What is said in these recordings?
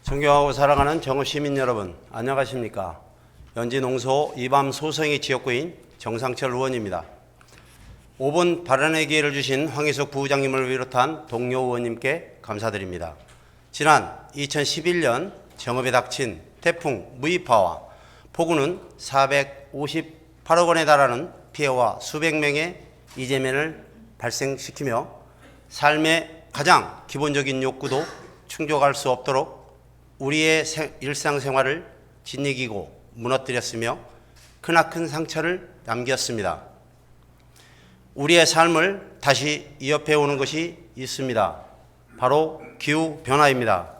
존경하고 사랑하는 정읍시민 여러분, 안녕하십니까. 연지농소 이밤 소성의 지역구인 정상철 의원입니다. 5분 발언의 기회를 주신 황희숙 부부장님을 비롯한 동료 의원님께 감사드립니다. 지난 2011년 정읍에 닥친 태풍 무이파와 폭우는 458억 원에 달하는 피해와 수백 명의 이재민을 발생시키며 삶의 가장 기본적인 욕구도 충족할 수 없도록 우리의 일상생활을 짓이기고 무너뜨렸으며 크나큰 상처를 남겼습니다. 우리의 삶을 다시 위협해오는 것이 있습니다. 바로 기후변화입니다.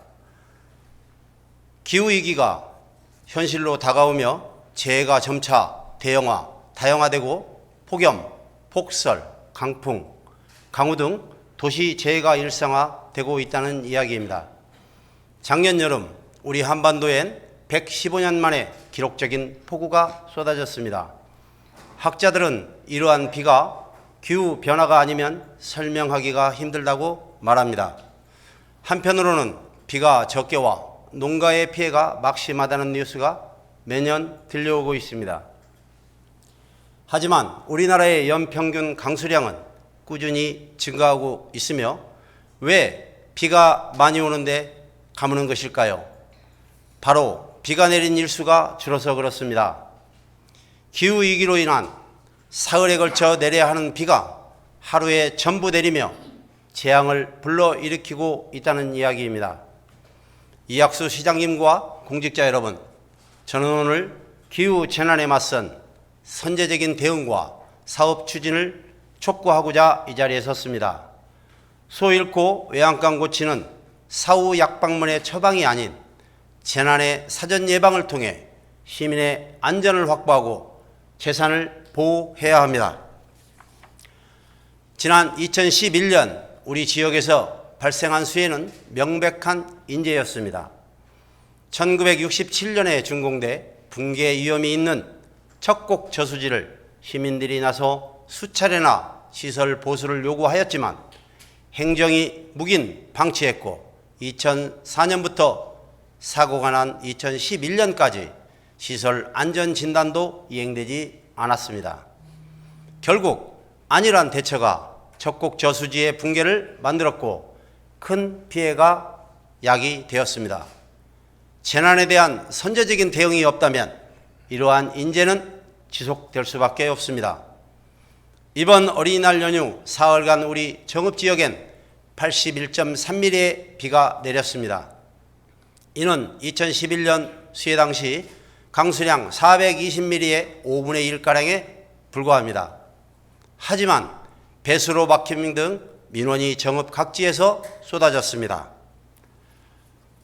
기후위기가 현실로 다가오며 재해가 점차 대형화, 다양화되고 폭염, 폭설, 강풍, 강우 등 도시 재해가 일상화되고 있다는 이야기입니다. 작년 여름 우리 한반도엔 115년 만에 기록적인 폭우가 쏟아졌습니다. 학자들은 이러한 비가 기후변화가 아니면 설명하기가 힘들다고 말합니다. 한편으로는 비가 적게 와 농가의 피해가 막심하다는 뉴스가 매년 들려오고 있습니다. 하지만 우리나라의 연평균 강수량은 꾸준히 증가하고 있으며 왜 비가 많이 오는데 가무는 것일까요? 바로 비가 내린 일수가 줄어서 그렇습니다. 기후위기로 인한 사흘에 걸쳐 내려야 하는 비가 하루에 전부 내리며 재앙을 불러일으키고 있다는 이야기입니다. 이학수 시장님과 공직자 여러분, 저는 오늘 기후재난에 맞선 선제적인 대응과 사업 추진을 촉구하고자 이 자리에 섰습니다. 소 잃고 외양간 고치는 사후 약방문의 처방이 아닌 재난의 사전 예방을 통해 시민의 안전을 확보하고 재산을 보호해야 합니다. 지난 2011년 우리 지역에서 발생한 수해는 명백한 인재였습니다. 1967년에 준공돼 붕괴 위험이 있는 척곡 저수지를 시민들이 나서 수차례나 시설 보수를 요구하였지만 행정이 묵인 방치했고 2004년부터 사고가 난 2011년까지 시설 안전진단도 이행되지 않았습니다. 결국 안일한 대처가 척곡 저수지의 붕괴를 만들었고 큰 피해가 야기되었습니다. 재난에 대한 선제적인 대응이 없다면 이러한 인재는 지속될 수밖에 없습니다. 이번 어린이날 연휴 사흘간 우리 정읍지역엔 81.3mm의 비가 내렸습니다. 이는 2011년 수해 당시 강수량 420mm의 5분의 1가량에 불과합니다. 하지만 배수로 막힘 등 민원이 정읍 각지에서 쏟아졌습니다.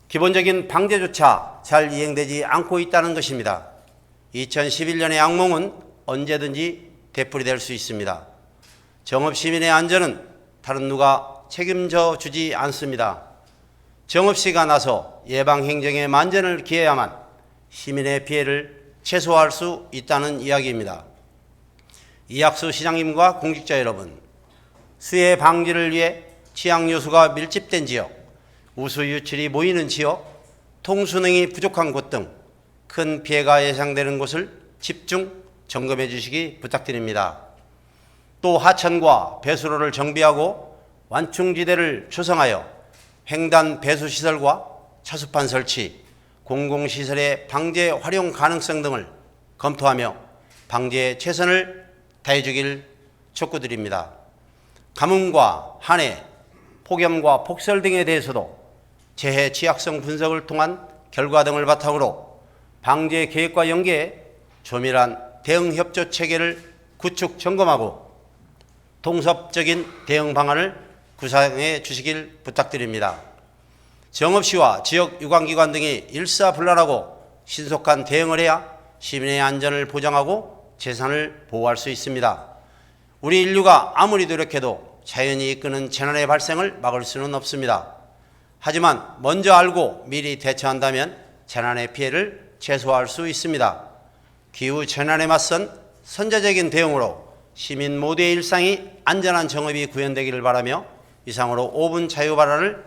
기본적인 방제조차 잘 이행되지 않고 있다는 것입니다. 2011년의 악몽은 언제든지 되풀이될 수 있습니다. 정읍 시민의 안전은 다른 누가 책임져 주지 않습니다. 정읍시가 나서 예방행정에 만전을 기해야만 시민의 피해를 최소화할 수 있다는 이야기입니다. 이학수 시장님과 공직자 여러분, 수해 방지를 위해 취약요소가 밀집된 지역, 우수유출이 모이는 지역, 통수능이 부족한 곳 등 큰 피해가 예상되는 곳을 집중 점검해 주시기 부탁드립니다. 또 하천과 배수로를 정비하고 완충지대를 조성하여 횡단 배수시설과 차수판 설치, 공공시설의 방제 활용 가능성 등을 검토하며 방제에 최선을 다해주길 촉구드립니다. 가뭄과 한해, 폭염과 폭설 등에 대해서도 재해 취약성 분석을 통한 결과 등을 바탕으로 방제 계획과 연계해 조밀한 대응 협조 체계를 구축 점검하고 통섭적인 대응 방안을 구상해 주시길 부탁드립니다. 정읍시와 지역 유관기관 등이 일사불란하고 신속한 대응을 해야 시민의 안전을 보장하고 재산을 보호할 수 있습니다. 우리 인류가 아무리 노력해도 자연이 이끄는 재난의 발생을 막을 수는 없습니다. 하지만 먼저 알고 미리 대처한다면 재난의 피해를 최소화할 수 있습니다. 기후 재난에 맞선 선제적인 대응으로 시민 모두의 일상이 안전한 정읍이 구현되기를 바라며 이상으로 5분 자유 발언을